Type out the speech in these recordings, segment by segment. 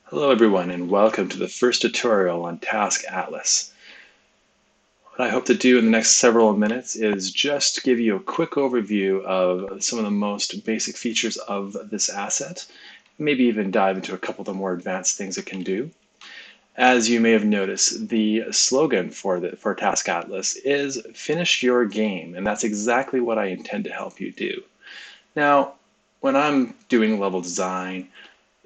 Hello everyone and welcome to the first tutorial on Task Atlas. What I hope to do in the next several minutes is just give you a quick overview of some of the most basic features of this asset, maybe even dive into a couple of the more advanced things it can do. As you may have noticed, the slogan for Task Atlas is finish your game, and that's exactly what I intend to help you do. Now, when I'm doing level design,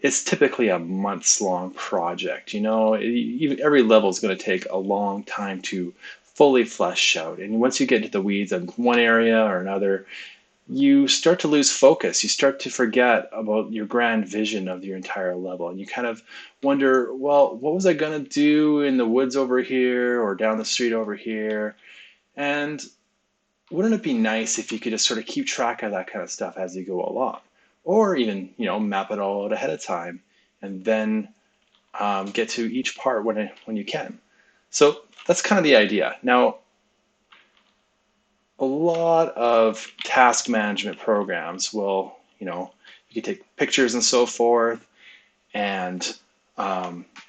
it's typically a months-long project. Every level is going to take a long time to fully flesh out. And once you get into the weeds on one area or another, you start to lose focus. You start to forget about your grand vision of your entire level. And you kind of wonder, well, what was I going to do in the woods over here or down the street over here? And wouldn't it be nice if you could just sort of keep track of that kind of stuff as you go along? Or even, map it all out ahead of time and then get to each part when you can. So that's kind of the idea. Now, a lot of task management programs will, you can take pictures and so forth and,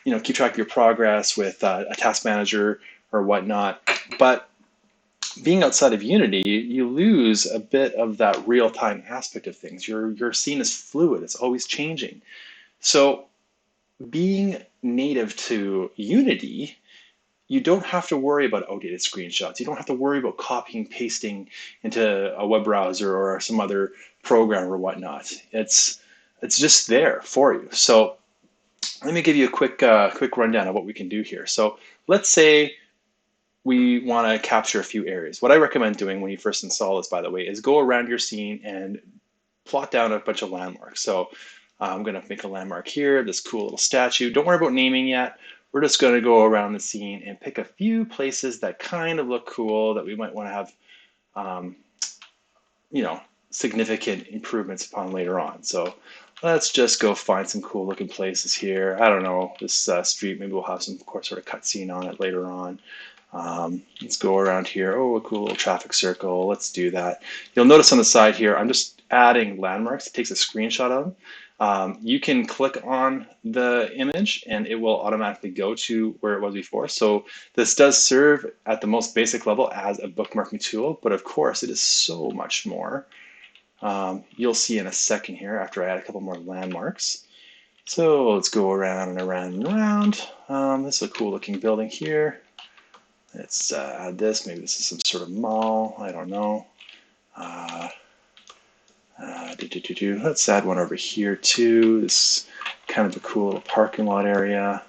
keep track of your progress with a task manager or whatnot. But being outside of Unity, you lose a bit of that real-time aspect of things. Your scene is fluid, it's always changing. So being native to Unity, you don't have to worry about outdated screenshots. You don't have to worry about copying, pasting into a web browser or some other program or whatnot. It's just there for you. So let me give you a quick rundown of what we can do here. So let's say we want to capture a few areas. What I recommend doing when you first install this, by the way, is go around your scene and plot down a bunch of landmarks. So I'm going to make a landmark here, this cool little statue. Don't worry about naming yet. We're just going to go around the scene and pick a few places that kind of look cool that we might want to have, significant improvements upon later on. So let's just go find some cool looking places here. I don't know, this street, maybe we'll have some sort of cutscene on it later on. Let's go around here. Oh, a cool little traffic circle. Let's do that. You'll notice on the side here, I'm just adding landmarks. It takes a screenshot of them. You can click on the image and it will automatically go to where it was before. So this does serve at the most basic level as a bookmarking tool, but of course it is so much more. You'll see in a second here after I add a couple more landmarks. So let's go around and around and around. This is a cool looking building here. Let's add this. Maybe this is some sort of mall. I don't know. Let's add one over here too. This is kind of a cool little parking lot area.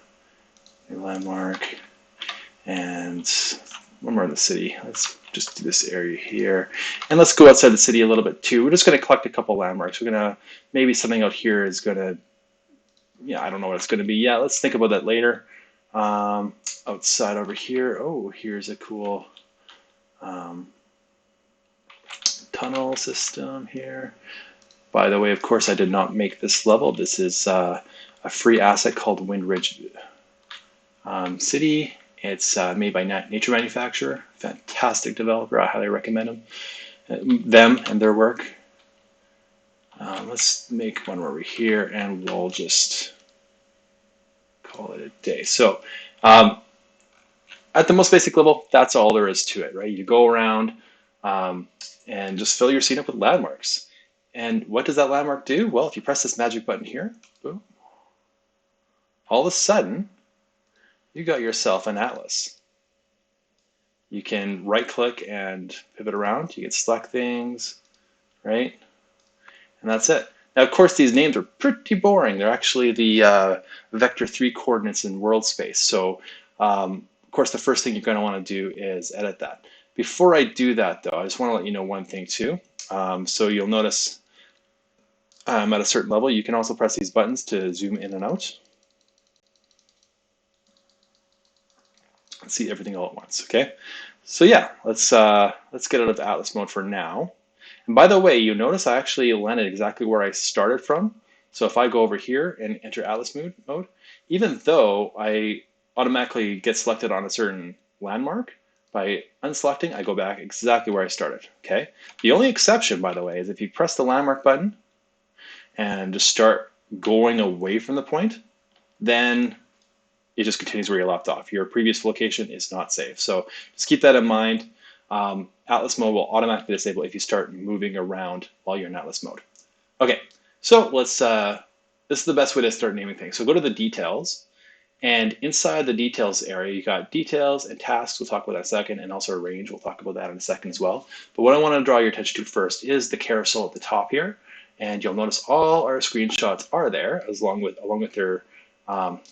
New landmark. And one more in the city. Let's just do this area here. And let's go outside the city a little bit too. We're just going to collect a couple landmarks. We're going to, maybe something out here is going to, I don't know what it's going to be yet. Let's think about that later. Outside over here, oh, here's a cool tunnel system here. By the way, of course, I did not make this level. This is a free asset called Wind Ridge City. It's made by Nature Manufacturer. Fantastic developer. I highly recommend them and their work. Let's make one over here, and we'll just call it a day. So at the most basic level, that's all there is to it, right? You go around and just fill your scene up with landmarks. And what does that landmark do? Well, if you press this magic button here, boom, all of a sudden, you got yourself an atlas. You can right-click and pivot around. You can select things, right? And that's it. Now, of course, these names are pretty boring. They're actually the vector 3 coordinates in world space. So, of course, the first thing you're going to want to do is edit that. Before I do that, though, I just want to let you know one thing, too. So you'll notice at a certain level, you can also press these buttons to zoom in and out. Let's see everything all at once, okay? So yeah, let's get out of Atlas mode for now. And by the way, you notice I actually landed exactly where I started from. So if I go over here and enter Atlas mode, even though I automatically get selected on a certain landmark, by unselecting, I go back exactly where I started, okay? The only exception, by the way, is if you press the landmark button and just start going away from the point, then it just continues where you left off. Your previous location is not saved. So just keep that in mind. Atlas mode will automatically disable if you start moving around while you're in Atlas mode. Okay, so let's, this is the best way to start naming things. So go to the details, and inside the details area, you got details and tasks. We'll talk about that in a second, and also range. We'll talk about that in a second as well. But what I want to draw your attention to first is the carousel at the top here. And you'll notice all our screenshots are there, along with their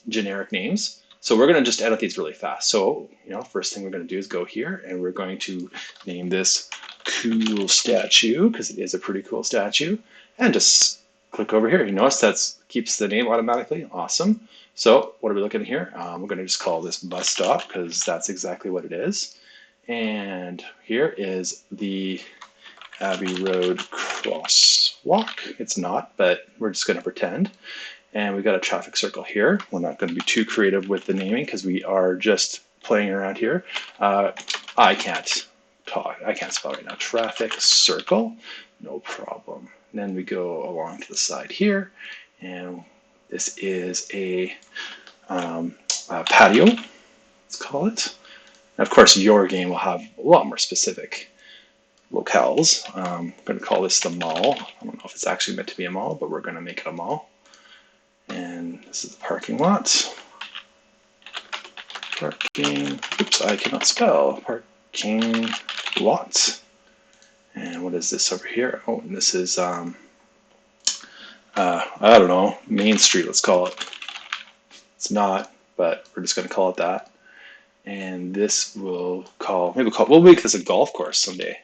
generic names. So we're going to just edit these really fast. So, first thing we're going to do is go here, and we're going to name this cool statue, because it is a pretty cool statue, and just click over here. You notice that keeps the name automatically. Awesome. So what are we looking at here? We're going to just call this bus stop, because that's exactly what it is. And here is the Abbey Road crosswalk. It's not, but we're just going to pretend. And we've got a traffic circle here. We're not going to be too creative with the naming because we are just playing around here. I can't spell right now. Traffic circle, no problem. And then we go along to the side here, and this is a patio, let's call it. And of course, your game will have a lot more specific locales. I'm going to call this the mall. I don't know if it's actually meant to be a mall, but we're going to make it a mall. And this is the parking lot. Parking, oops, I cannot spell. Parking lot. And what is this over here? Oh, and this is, I don't know, Main Street, let's call it. It's not, but we're just going to call it that. And this we'll make this a golf course someday.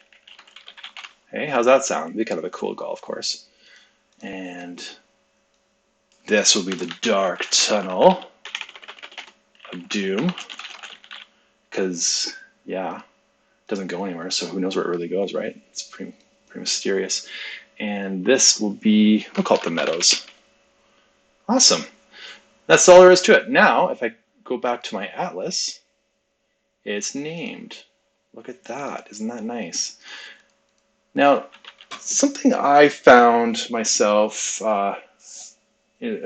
Hey, how's that sound? It'd be kind of a cool golf course. And this will be the dark tunnel of doom, because, yeah, it doesn't go anywhere, so who knows where it really goes, right? It's pretty mysterious. And this will be, we'll call it the Meadows. Awesome. That's all there is to it. Now, if I go back to my atlas, it's named. Look at that. Isn't that nice? Now, something I found myself in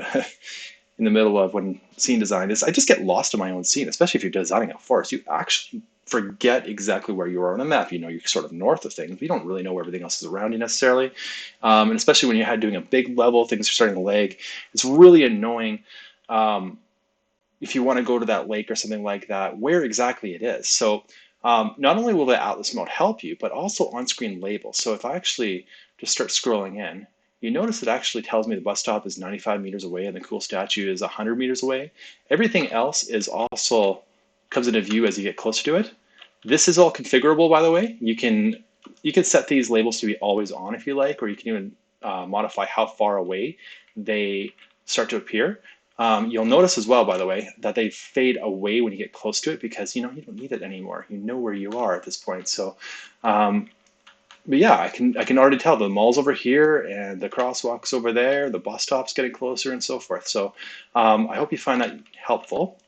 the middle of when scene design is I just get lost in my own scene, especially if you're designing a forest. You actually forget exactly where you are on a map. You're sort of north of things, but you don't really know where everything else is around you necessarily. And especially when you're doing a big level, things are starting to lag. It's really annoying if you want to go to that lake or something like that, where exactly it is. So not only will the Atlas mode help you, but also on-screen labels. So if I actually just start scrolling in, you notice it actually tells me the bus stop is 95 meters away and the cool statue is 100 meters away. Everything else is also comes into view as you get closer to it. This is all configurable, by the way. You can set these labels to be always on if you like, or you can even modify how far away they start to appear. You'll notice as well, by the way, that they fade away when you get close to it because you don't need it anymore. You know where you are at this point. So, but yeah, I can already tell the mall's over here and the crosswalk's over there. The bus stop's getting closer and so forth. So, I hope you find that helpful.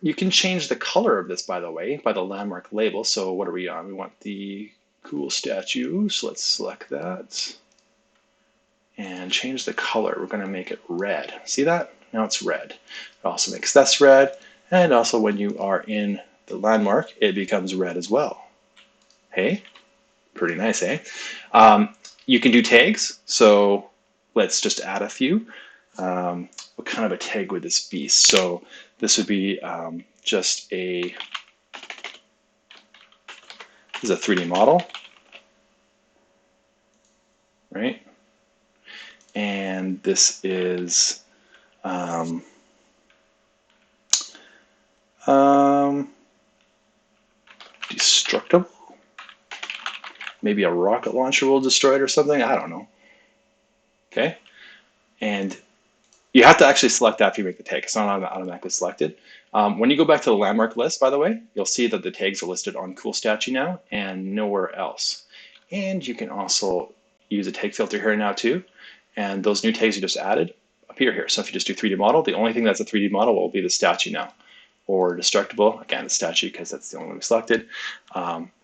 You can change the color of this, by the way, by the landmark label. So what are we on? We want the cool statue. So let's select that. And change the color. We're going to make it red. See that? Now it's red. It also makes this red, and also when you are in the landmark, it becomes red as well. Hey, pretty nice, eh? You can do tags, so let's just add a few. What kind of a tag would this be? So this would be just this is a 3D model, right? And this is destructible. Maybe a rocket launcher will destroy it or something. I don't know. Okay. And you have to actually select after you make the tag. It's not automatically selected. When you go back to the landmark list, by the way, you'll see that the tags are listed on Cool Statue now and nowhere else. And you can also use a tag filter here now too. And those new tags you just added appear here. So if you just do 3D model, the only thing that's a 3D model will be the statue now. Or destructible, again, the statue, because that's the only one we selected.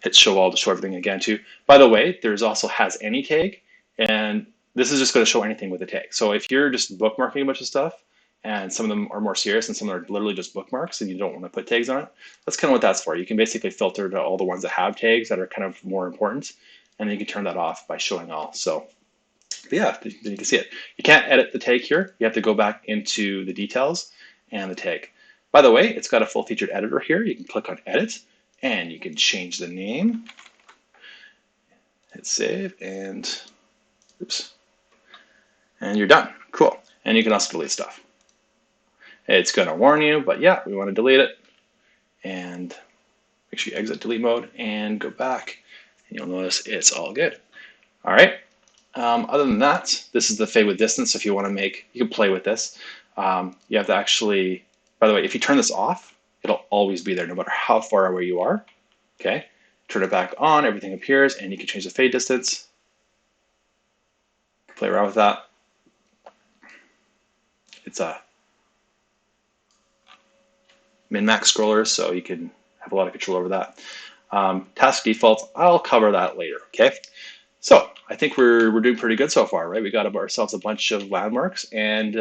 Hit show all to show everything again too. By the way, there's also has any tag, and this is just going to show anything with a tag. So if you're just bookmarking a bunch of stuff, and some of them are more serious and some of them are literally just bookmarks and you don't want to put tags on it, that's kind of what that's for. You can basically filter to all the ones that have tags that are kind of more important, and then you can turn that off by showing all. So yeah, you can see it. You can't edit the tag here. You have to go back into the details and the tag. By the way, it's got a full featured editor here. You can click on edit and you can change the name, hit save, and oops, and you're done. Cool. And you can also delete stuff. It's going to warn you, but yeah, we want to delete it. And make sure you exit delete mode and go back. And you'll notice it's all good. All right. Other than that, this is the fade with distance. So if you want to make, you can play with this. You have to actually, by the way, if you turn this off, it'll always be there no matter how far away you are. Okay. Turn it back on, everything appears, and you can change the fade distance. Play around with that. It's a min-max scroller, so you can have a lot of control over that. Task defaults, I'll cover that later, okay? So I think we're doing pretty good so far, right? We got ourselves a bunch of landmarks, and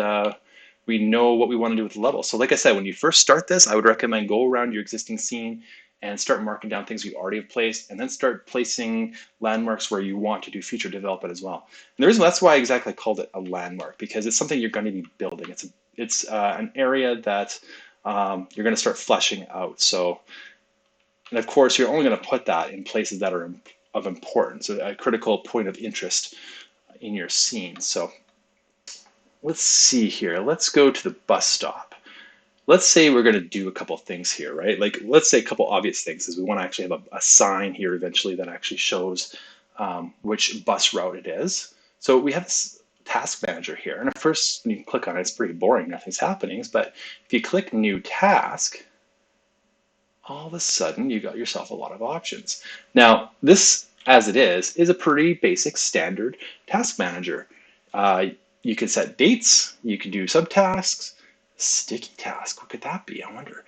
we know what we want to do with the level. So like I said, when you first start this, I would recommend go around your existing scene and start marking down things you already have placed, and then start placing landmarks where you want to do future development as well. And the reason that's why I exactly called it a landmark, because it's something you're going to be building. It's an area that you're going to start fleshing out. So, and of course, you're only going to put that in places that are of importance, a critical point of interest in your scene. So let's see here. Let's go to the bus stop. Let's say we're going to do a couple things here, right? Like, let's say a couple obvious things is we want to actually have a sign here eventually that actually shows which bus route it is. So we have this task manager here. And at first, when you click on it, it's pretty boring. Nothing's happening. But if you click new task, all of a sudden you got yourself a lot of options. Now, this, as it is a pretty basic standard task manager. You can set dates, you can do subtasks, sticky task, what could that be? I wonder.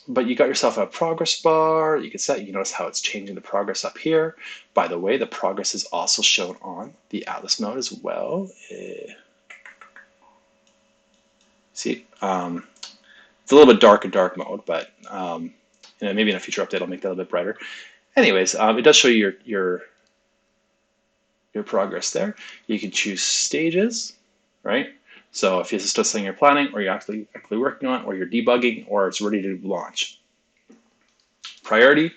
But you got yourself a progress bar, you can set, you notice how it's changing the progress up here. By the way, the progress is also shown on the Atlas mode as well. See, it's a little bit dark mode, but maybe in a future update I'll make that a little bit brighter. Anyways, it does show you your progress there. You can choose stages, right? So if this is still something you're planning, or you're actually working on, or you're debugging, or it's ready to launch. Priority,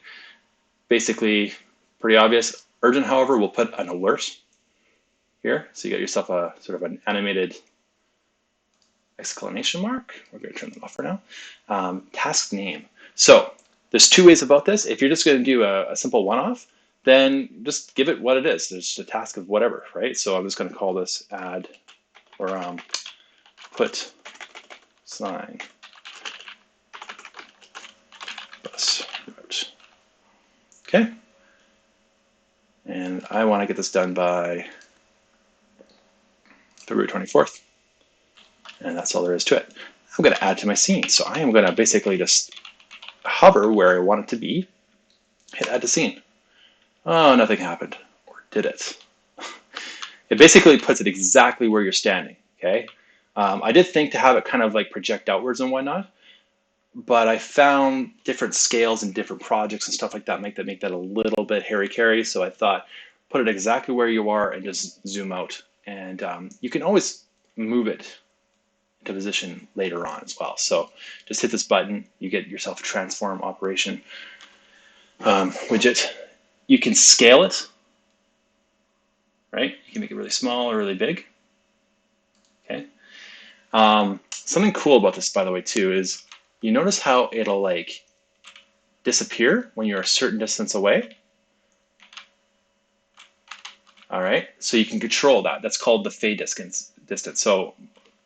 basically pretty obvious. Urgent, however, we'll put an alert here. So you got yourself a sort of an animated exclamation mark. We're going to turn them off for now. Task name. So there's two ways about this. If you're just going to do a simple one-off, then just give it what it is. There's just a task of whatever, right? So I'm just going to call this add or put sign bus route. Okay. And I want to get this done by February 24th. And that's all there is to it. I'm going to add to my scene. So I am going to basically just hover where I want it to be, hit add to scene. Oh, nothing happened. Or did it? It basically puts it exactly where you're standing, okay? I did think to have it kind of like project outwards and whatnot, but I found different scales and different projects and stuff like that make that a little bit hairy-carry, so I thought put it exactly where you are and just zoom out. And you can always move it to position later on as well. So just hit this button, you get yourself a transform operation widget. You can scale it, right? You can make it really small or really big. Okay. Something cool about this, by the way, too, is you notice how it'll like disappear when you're a certain distance away. All right, so you can control that. That's called the fade distance. So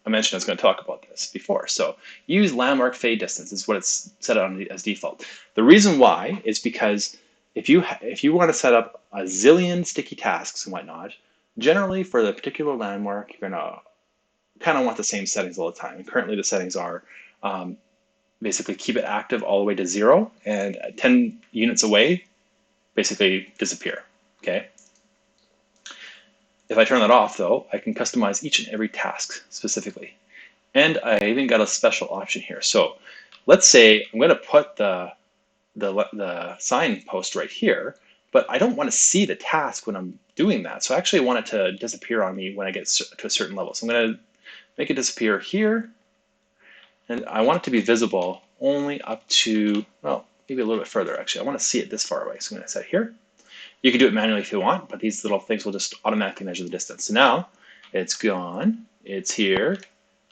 I mentioned I was going to talk about this before. So use landmark fade distance is what it's set on as default. The reason why is because if you want to set up a zillion sticky tasks and whatnot, generally for the particular landmark, you're going to kind of want the same settings all the time. And currently the settings are basically keep it active all the way to 0, and 10 units away, basically disappear, okay? If I turn that off though, I can customize each and every task specifically. And I even got a special option here. So let's say I'm going to put the signpost right here, but I don't want to see the task when I'm doing that. So I actually want it to disappear on me when I get to a certain level. So I'm going to make it disappear here, and I want it to be visible only up to, well, maybe a little bit further actually. I want to see it this far away. So I'm going to set it here. You can do it manually if you want, but these little things will just automatically measure the distance. So now it's gone, it's here,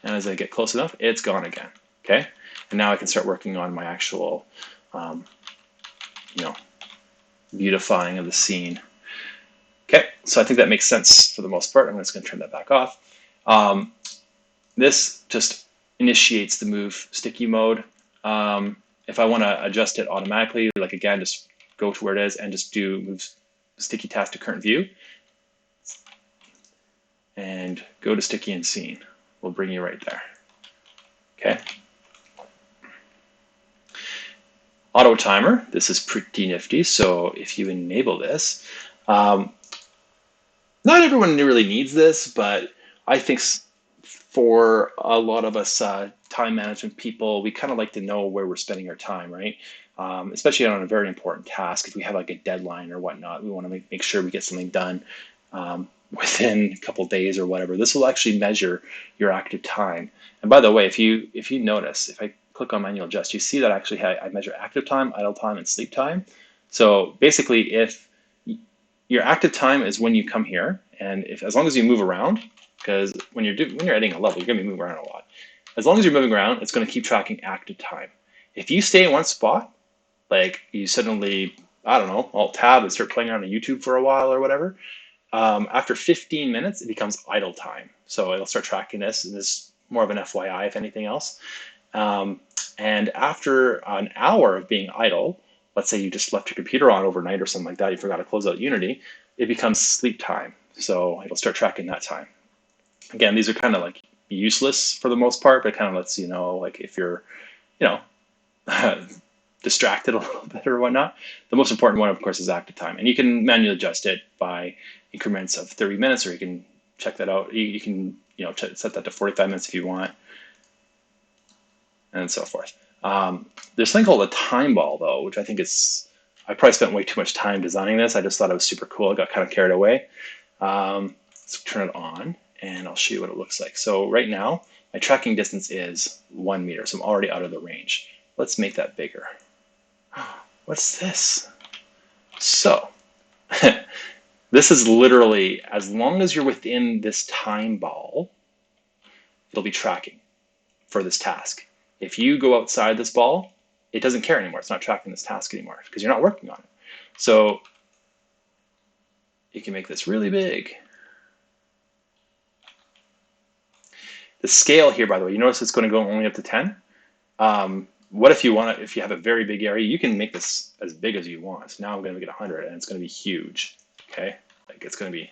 and as I get close enough, it's gone again, okay? And now I can start working on my actual, you know, beautifying of the scene. Okay, so I think that makes sense for the most part. I'm just going to turn that back off. This just initiates the move sticky mode. If I want to adjust it automatically, like again, just go to where it is and just do move sticky task to current view and go to sticky and scene. We'll bring you right there. Okay. Auto timer, this is pretty nifty. So if you enable this, not everyone really needs this, but I think for a lot of us time management people, we kind of like to know where we're spending our time, right? Especially on a very important task. If we have like a deadline or whatnot, we want to make sure we get something done within a couple of days or whatever. This will actually measure your active time. And by the way, if you notice, if I click on manual adjust, you see that actually I measure active time, idle time, and sleep time. So basically, if your active time is when you come here, and if as long as you move around, because when you're editing a level, you're going to be moving around a lot. As long as you're moving around, it's going to keep tracking active time. If you stay in one spot, like you suddenly, I don't know, alt tab and start playing around on YouTube for a while or whatever, after 15 minutes, it becomes idle time. So it'll start tracking this, and this is more of an FYI if anything else. And after an hour of being idle, let's say you just left your computer on overnight or something like that, you forgot to close out Unity, it becomes sleep time. So it'll start tracking that time. Again, these are kind of like useless for the most part, but it kind of lets you know, like if you're, you know, distracted a little bit or whatnot. The most important one, of course, is active time. And you can manually adjust it by increments of 30 minutes, or you can check that out. You can, you know, set that to 45 minutes if you want, and so forth. There's something called a time ball, though, which I think is, I probably spent way too much time designing this. I just thought it was super cool. I got kind of carried away. Let's turn it on, and I'll show you what it looks like. So right now, my tracking distance is 1 meter, so I'm already out of the range. Let's make that bigger. What's this? So this is literally, as long as you're within this time ball, it'll be tracking for this task. If you go outside this ball, it doesn't care anymore. It's not tracking this task anymore because you're not working on it. So you can make this really big. The scale here, by the way, you notice it's going to go only up to 10. What if you want to, if you have a very big area, you can make this as big as you want. So now I'm going to make it 100, and it's going to be huge. Okay, like it's going to be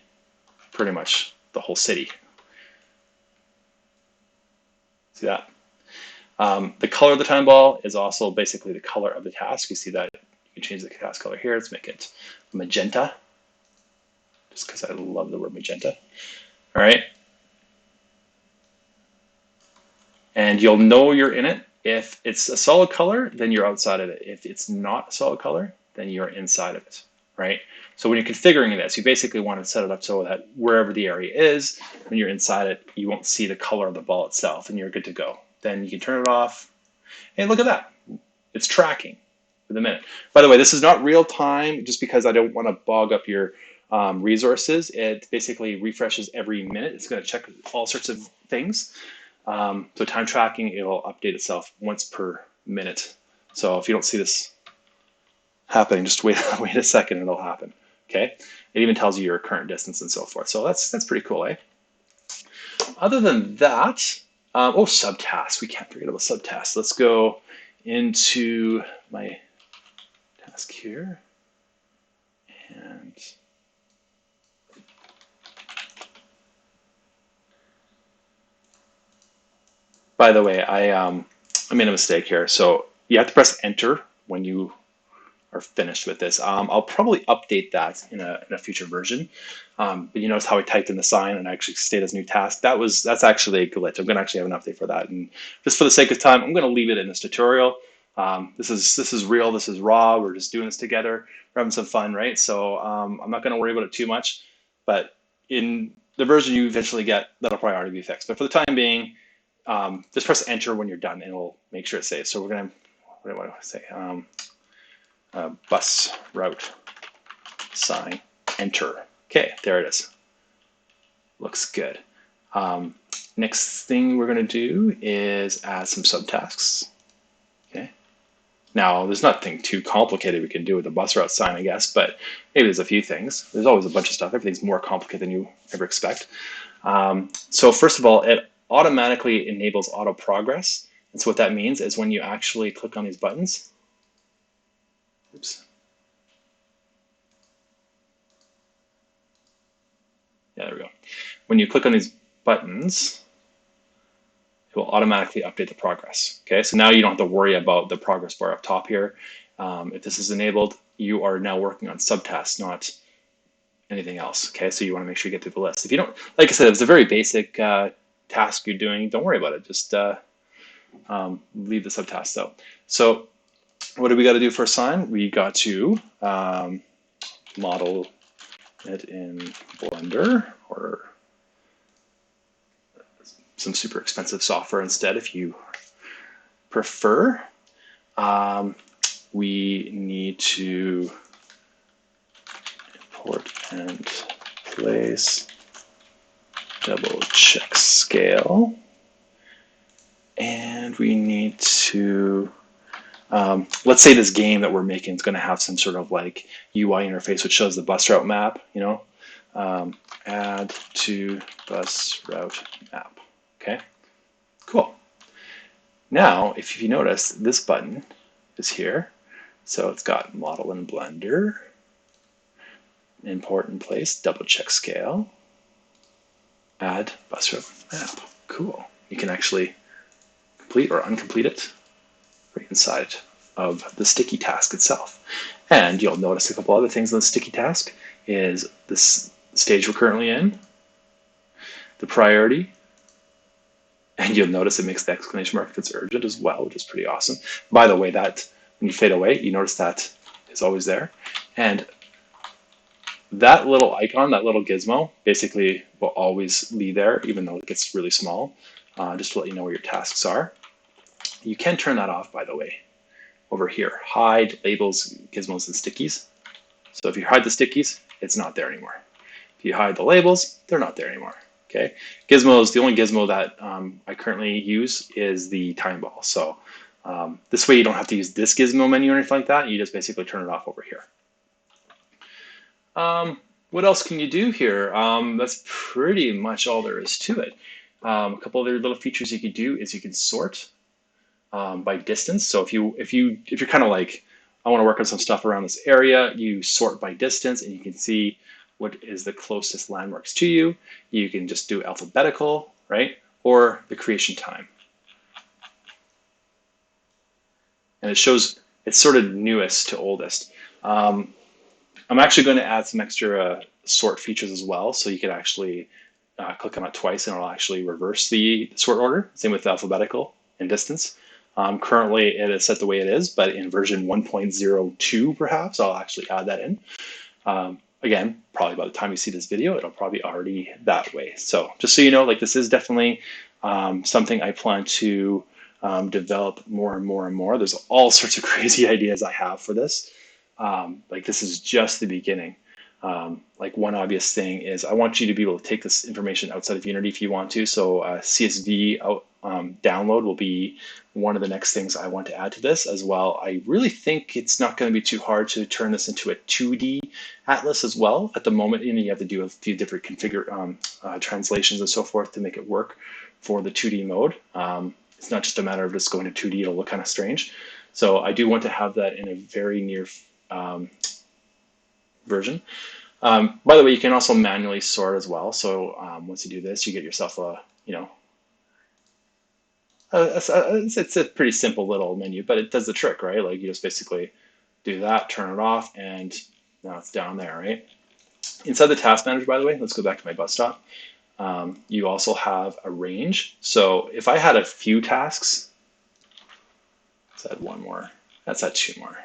pretty much the whole city. See that? The color of the time ball is also basically the color of the task. You see that you can change the task color here. Let's make it magenta, just because I love the word magenta. All right. And you'll know you're in it. If it's a solid color, then you're outside of it. If it's not a solid color, then you're inside of it, right? So when you're configuring this, you basically want to set it up so that wherever the area is, when you're inside it, you won't see the color of the ball itself, and you're good to go. Then you can turn it off. Hey, look at that. It's tracking for the minute. By the way, this is not real time, just because I don't want to bog up your resources. It basically refreshes every minute. It's going to check all sorts of things. So time tracking, it'll update itself once per minute. So if you don't see this happening, just wait a second and it'll happen. Okay. It even tells you your current distance and so forth. So that's pretty cool, eh? Other than that, oh, subtasks. We can't forget about subtasks. Let's go into my task here. And by the way, I made a mistake here. So you have to press enter when you are finished with this. I'll probably update that in a future version. But you notice how I typed in the sign and I actually stayed as new task. That's actually a glitch. I'm going to actually have an update for that. And just for the sake of time, I'm going to leave it in this tutorial. This is real. This is raw. We're just doing this together. We're having some fun, right? So I'm not going to worry about it too much. But in the version you eventually get, that'll probably already be fixed. But for the time being, just press enter when you're done, and it'll make sure it saves. So we're going to, what do I say? Bus route sign, enter. Okay, there it is. Looks good. Next thing we're going to do is add some subtasks. Okay. Now, there's nothing too complicated we can do with the bus route sign, I guess, but maybe there's a few things. There's always a bunch of stuff. Everything's more complicated than you ever expect. So first of all, it automatically enables auto progress. And so what that means is when you actually click on these buttons, oops. Yeah, there we go. When you click on these buttons, it will automatically update the progress. Okay, so now you don't have to worry about the progress bar up top here. If this is enabled, you are now working on subtasks, not anything else. Okay, so you want to make sure you get through the list. If you don't, like I said, if it's a very basic task you're doing, don't worry about it. Just leave the subtasks out. So what do we got to do for a sign? We got to model it in Blender or some super expensive software instead if you prefer. We need to import and place, double check scale, and we need to let's say this game that we're making is going to have some sort of like UI interface which shows the bus route map, you know, add to bus route map. Okay, cool. Now, if you notice, this button is here. So it's got model in Blender, import and place, double check scale, add bus route map. Cool. You can actually complete or uncomplete it right inside of the sticky task itself. And you'll notice a couple other things on the sticky task is this stage we're currently in, the priority, and you'll notice it makes the exclamation mark if it's urgent as well, which is pretty awesome. By the way, that when you fade away, you notice that is always there. And that little icon, that little gizmo, basically will always be there, even though it gets really small, just to let you know where your tasks are. You can turn that off, by the way, over here. Hide labels, gizmos, and stickies. So if you hide the stickies, it's not there anymore. If you hide the labels, they're not there anymore. Okay, gizmos, the only gizmo that I currently use is the time ball. So this way you don't have to use this gizmo menu or anything like that. You just basically turn it off over here. What else can you do here? That's pretty much all there is to it. A couple other little features you could do is you can sort by distance. So if you're kind of like, I want to work on some stuff around this area, you sort by distance, and you can see what is the closest landmarks to you. You can just do alphabetical, right? Or the creation time. And it shows it's sort of newest to oldest. I'm actually going to add some extra sort features as well, so you can actually click on it twice and it'll actually reverse the sort order. Same with alphabetical and distance. Currently it is set the way it is, but in version 1.02 perhaps, I'll actually add that in. Again, probably by the time you see this video, it'll probably already that way. So just so you know, like this is definitely something I plan to develop more and more and more. There's all sorts of crazy ideas I have for this. Like this is just the beginning. Like one obvious thing is I want you to be able to take this information outside of Unity if you want to. So CSV download will be one of the next things I want to add to this as well. I really think it's not going to be too hard to turn this into a 2D atlas as well. At the moment, you have to do a few different translations and so forth to make it work for the 2D mode. It's not just a matter of just going to 2D, it'll look kind of strange. So I do want to have that in a very near version. By the way, you can also manually sort as well. So once you do this, you get yourself a, it's a pretty simple little menu, but it does the trick, right? Like you just basically do that, turn it off, and now it's down there, right? Inside the task manager, by the way, let's go back to my bus stop. You also have a range. So if I had a few tasks, let's add one more. Let's add two more.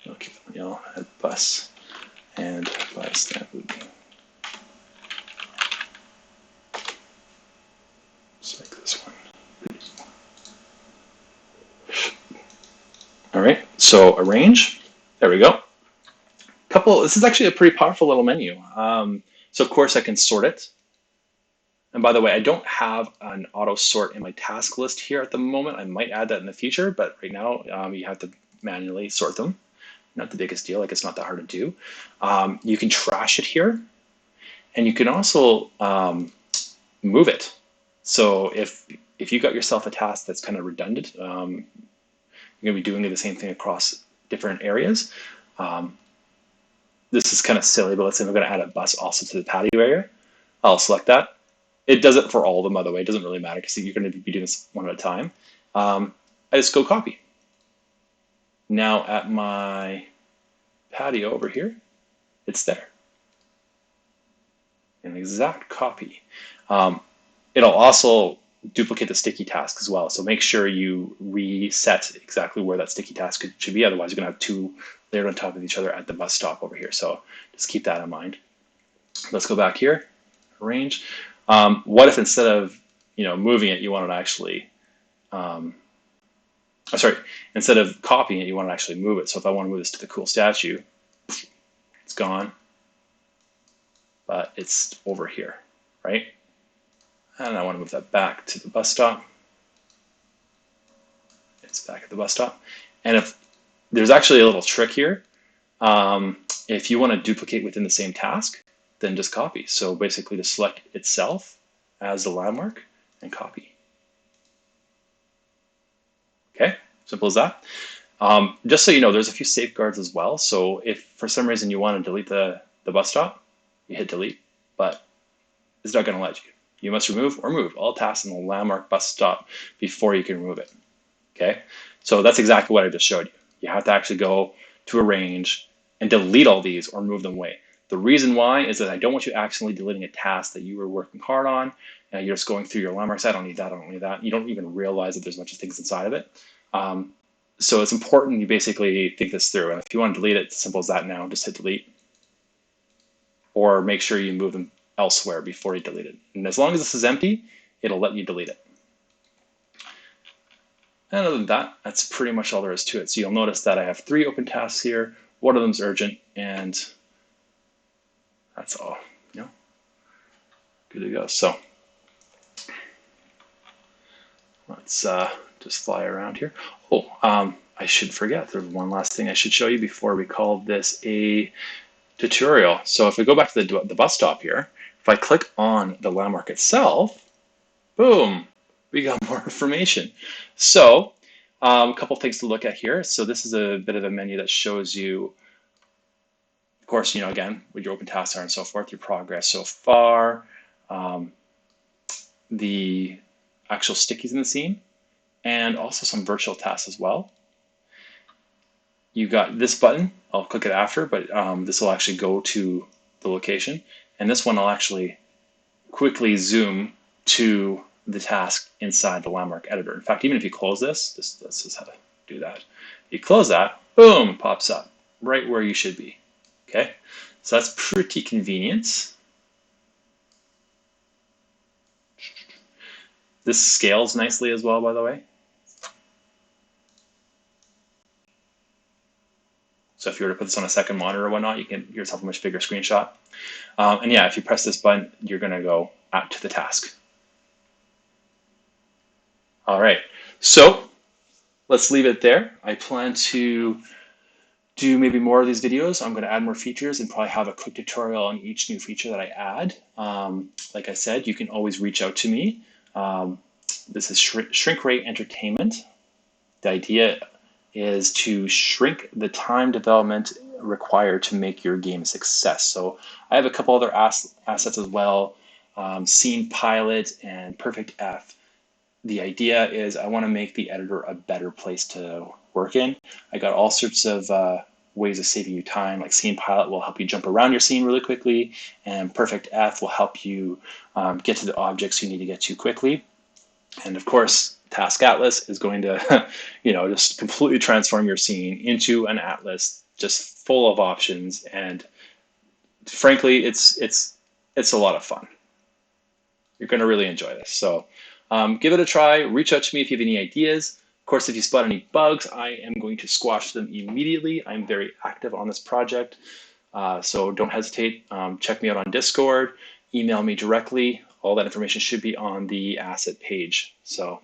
Okay, add bus and bus stamp would be. Just like this one. All right, so arrange. There we go. This is actually a pretty powerful little menu. So of course I can sort it. And by the way, I don't have an auto sort in my task list here at the moment. I might add that in the future, but right now you have to manually sort them. Not the biggest deal, like it's not that hard to do. You can trash it here, and you can also move it. So if you got yourself a task that's kind of redundant, you're gonna be doing the same thing across different areas. This is kind of silly, but let's say we're gonna add a bus also to the patio area. I'll select that. It does it for all of them, by the way. It doesn't really matter because you're going to be doing this one at a time. I just go copy. Now at my patio over here, it's there. An exact copy. It'll also duplicate the sticky task as well. So make sure you reset exactly where that sticky task should be. Otherwise, you're going to have two layered on top of each other at the bus stop over here. So just keep that in mind. Let's go back here, arrange. What if instead of moving it, you want to actually, instead of copying it, you want to actually move it. So if I want to move this to the cool statue, it's gone, but it's over here, right? And I want to move that back to the bus stop. It's back at the bus stop. And if there's actually a little trick here, if you want to duplicate within the same task, then just copy. So basically to select itself as the landmark and copy. Okay, simple as that. Just so you know, there's a few safeguards as well. So if for some reason you want to delete the bus stop, you hit delete, but it's not going to let you. You must remove or move all tasks in the landmark bus stop before you can remove it. Okay, so that's exactly what I just showed you. You have to actually go to arrange and delete all these or move them away. The reason why is that I don't want you accidentally deleting a task that you were working hard on, and you're just going through your landmarks. I don't need that, I don't need that. You don't even realize that there's a bunch of things inside of it. So it's important you basically think this through. And if you want to delete it, it's as simple as that now, just hit delete. Or make sure you move them elsewhere before you delete it. And as long as this is empty, it'll let you delete it. And other than that, that's pretty much all there is to it. So you'll notice that I have 3 open tasks here. One of them is urgent, and that's all, good to go. So let's just fly around here. Oh, I should forget, there's one last thing I should show you before we call this a tutorial. So if we go back to the bus stop here, if I click on the landmark itself, boom, we got more information. So a couple things to look at here. So this is a bit of a menu that shows you, of course, again, what your open tasks are and so forth, your progress so far, the actual stickies in the scene, and also some virtual tasks as well. You got this button, I'll click it after, but this will actually go to the location. And this one I'll actually quickly zoom to the task inside the landmark editor. In fact, even if you close this is how to do that. You close that, boom, pops up right where you should be. Okay, so that's pretty convenient. This scales nicely as well, by the way. So if you were to put this on a second monitor or whatnot, you can get yourself a much bigger screenshot. And yeah, if you press this button, you're going to go out to the task. All right, so let's leave it there. I plan to do maybe more of these videos. I'm going to add more features and probably have a quick tutorial on each new feature that I add. Like I said, you can always reach out to me. This is Shrink Rate Entertainment. The idea is to shrink the time development require to make your game a success. So I have a couple other assets as well, Scene Pilot and Perfect F. The idea is I want to make the editor a better place to work in. I got all sorts of ways of saving you time, like Scene Pilot will help you jump around your scene really quickly, and Perfect F will help you get to the objects you need to get to quickly. And of course, Task Atlas is going to, just completely transform your scene into an atlas, just full of options. And frankly, it's a lot of fun. You're going to really enjoy this. So give it a try. Reach out to me if you have any ideas. Of course, if you spot any bugs, I am going to squash them immediately. I'm very active on this project. So don't hesitate. Check me out on Discord. Email me directly. All that information should be on the asset page. So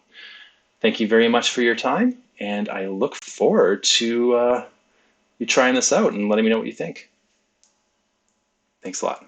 thank you very much for your time. And I look forward to you trying this out and letting me know what you think. Thanks a lot.